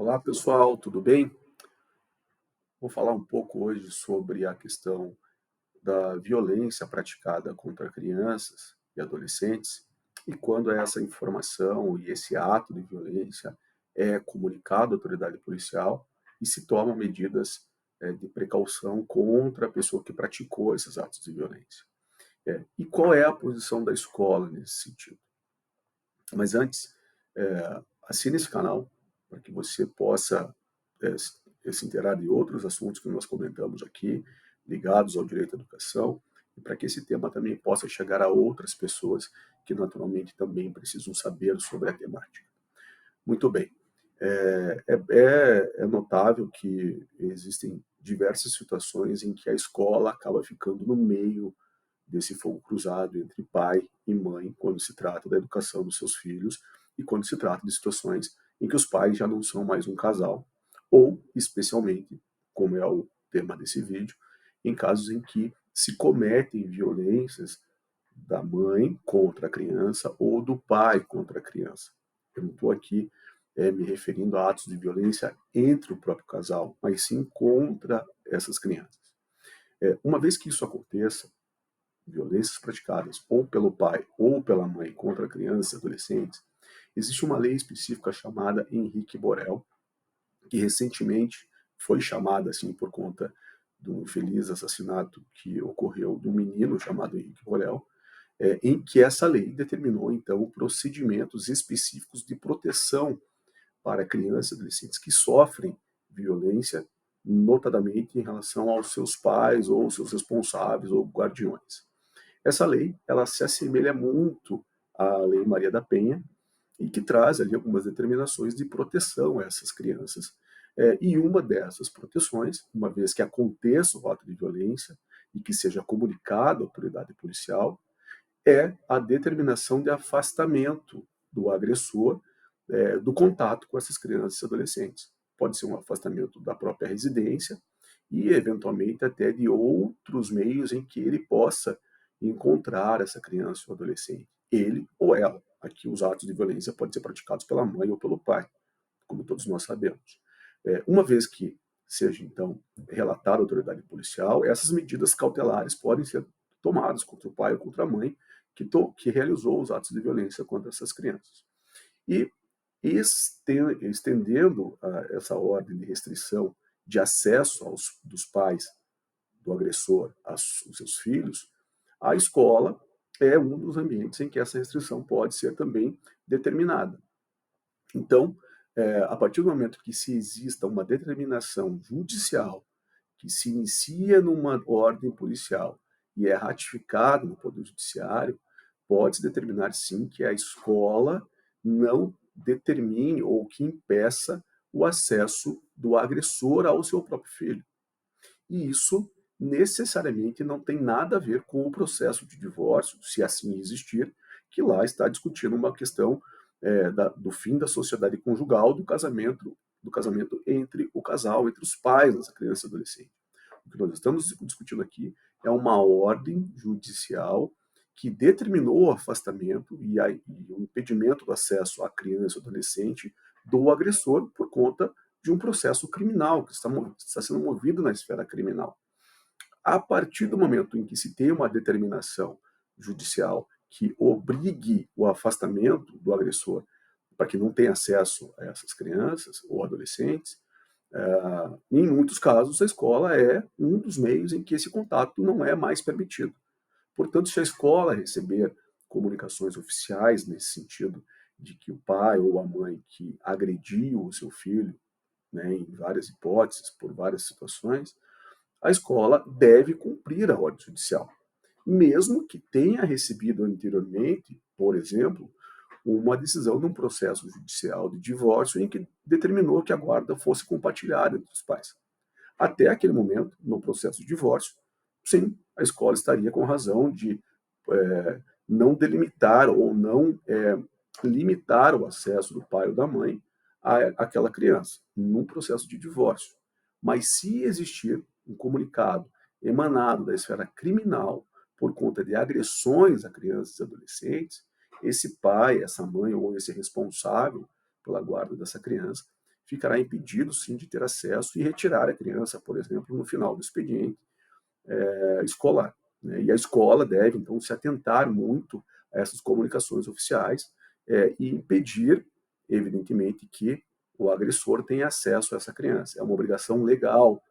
Olá pessoal, tudo bem? Vou falar um pouco hoje sobre a questão da violência praticada contra crianças e adolescentes e quando essa informação e esse ato de violência é comunicado à autoridade policial e se tomam medidas de precaução contra a pessoa que praticou esses atos de violência. E qual é a posição da escola nesse sentido? Mas antes, assine esse canal para que você possa se inteirar de outros assuntos que nós comentamos aqui, ligados ao direito à educação, e para que esse tema também possa chegar a outras pessoas que naturalmente também precisam saber sobre a temática. Muito bem. É notável que existem diversas situações em que a escola acaba ficando no meio desse fogo cruzado entre pai e mãe, quando se trata da educação dos seus filhos e quando se trata de situações em que os pais já não são mais um casal, ou, especialmente, como é o tema desse vídeo, em casos em que se cometem violências da mãe contra a criança ou do pai contra a criança. Eu não estou aqui me referindo a atos de violência entre o próprio casal, mas sim contra essas crianças. Uma vez que isso aconteça, violências praticadas ou pelo pai ou pela mãe contra crianças e adolescentes, existe uma lei específica chamada Henrique Borel, que recentemente foi chamada assim por conta do infeliz assassinato que ocorreu de um menino chamado Henrique Borel, em que essa lei determinou então procedimentos específicos de proteção para crianças e adolescentes que sofrem violência, notadamente em relação aos seus pais ou seus responsáveis ou guardiões. Essa lei, ela se assemelha muito à Lei Maria da Penha e que traz ali algumas determinações de proteção a essas crianças. E uma dessas proteções, uma vez que aconteça o ato de violência e que seja comunicado à autoridade policial, é a determinação de afastamento do agressor do contato com essas crianças e adolescentes. Pode ser um afastamento da própria residência e, eventualmente, até de outros meios em que ele possa encontrar essa criança ou adolescente, ele ou ela. Aqui os atos de violência podem ser praticados pela mãe ou pelo pai, como todos nós sabemos. Uma vez que seja, então, relatada à autoridade policial, essas medidas cautelares podem ser tomadas contra o pai ou contra a mãe que realizou os atos de violência contra essas crianças. E estendendo essa ordem de restrição de acesso dos pais do agressor aos seus filhos, a escola é um dos ambientes em que essa restrição pode ser também determinada. Então, a partir do momento que se exista uma determinação judicial que se inicia numa ordem policial e é ratificado no Poder Judiciário, pode-se determinar sim que a escola não determine ou que impeça o acesso do agressor ao seu próprio filho. E isso necessariamente não tem nada a ver com o processo de divórcio, se assim existir, que lá está discutindo uma questão do fim da sociedade conjugal, do casamento entre o casal, entre os pais dessa criança e adolescente. O que nós estamos discutindo aqui é uma ordem judicial que determinou o afastamento e o impedimento do acesso à criança ou adolescente do agressor por conta de um processo criminal que está sendo movido na esfera criminal. A partir do momento em que se tem uma determinação judicial que obrigue o afastamento do agressor para que não tenha acesso a essas crianças ou adolescentes, em muitos casos a escola é um dos meios em que esse contato não é mais permitido. Portanto, se a escola receber comunicações oficiais nesse sentido de que o pai ou a mãe que agrediu o seu filho, né, em várias hipóteses, por várias situações, a escola deve cumprir a ordem judicial, mesmo que tenha recebido anteriormente, por exemplo, uma decisão de um processo judicial de divórcio em que determinou que a guarda fosse compartilhada entre os pais. Até aquele momento, no processo de divórcio, sim, a escola estaria com razão de não delimitar ou não limitar o acesso do pai ou da mãe àquela criança, num processo de divórcio. Mas se existir um comunicado emanado da esfera criminal por conta de agressões a crianças e adolescentes, esse pai, essa mãe ou esse responsável pela guarda dessa criança ficará impedido, sim, de ter acesso e retirar a criança, por exemplo, no final do expediente escolar, né? E a escola deve, então, se atentar muito a essas comunicações oficiais e impedir, evidentemente, que o agressor tenha acesso a essa criança. É uma obrigação legal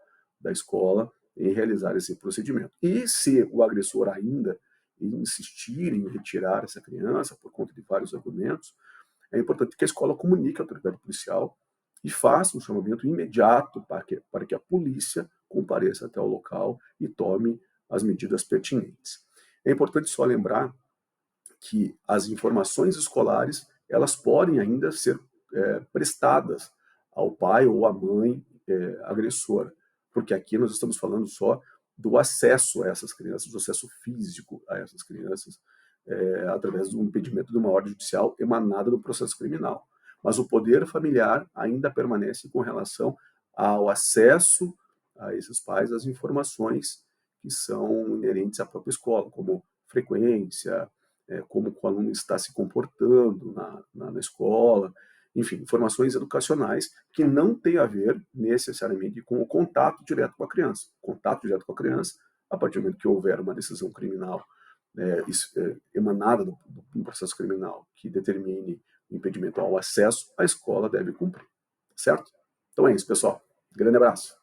da escola em realizar esse procedimento. E se o agressor ainda insistir em retirar essa criança por conta de vários argumentos, é importante que a escola comunique à autoridade policial e faça um chamamento imediato para que a polícia compareça até o local e tome as medidas pertinentes. É importante só lembrar que as informações escolares elas podem ainda ser prestadas ao pai ou à mãe agressora, porque aqui nós estamos falando só do acesso a essas crianças, do acesso físico a essas crianças, através do impedimento de uma ordem judicial emanada do processo criminal. Mas o poder familiar ainda permanece com relação ao acesso a esses pais às informações que são inerentes à própria escola, como frequência, como o aluno está se comportando na escola, enfim, informações educacionais que não têm a ver necessariamente com o contato direto com a criança. Contato direto com a criança, a partir do momento que houver uma decisão criminal emanada do processo criminal que determine o impedimento ao acesso, a escola deve cumprir, certo? Então é isso, pessoal. Grande abraço.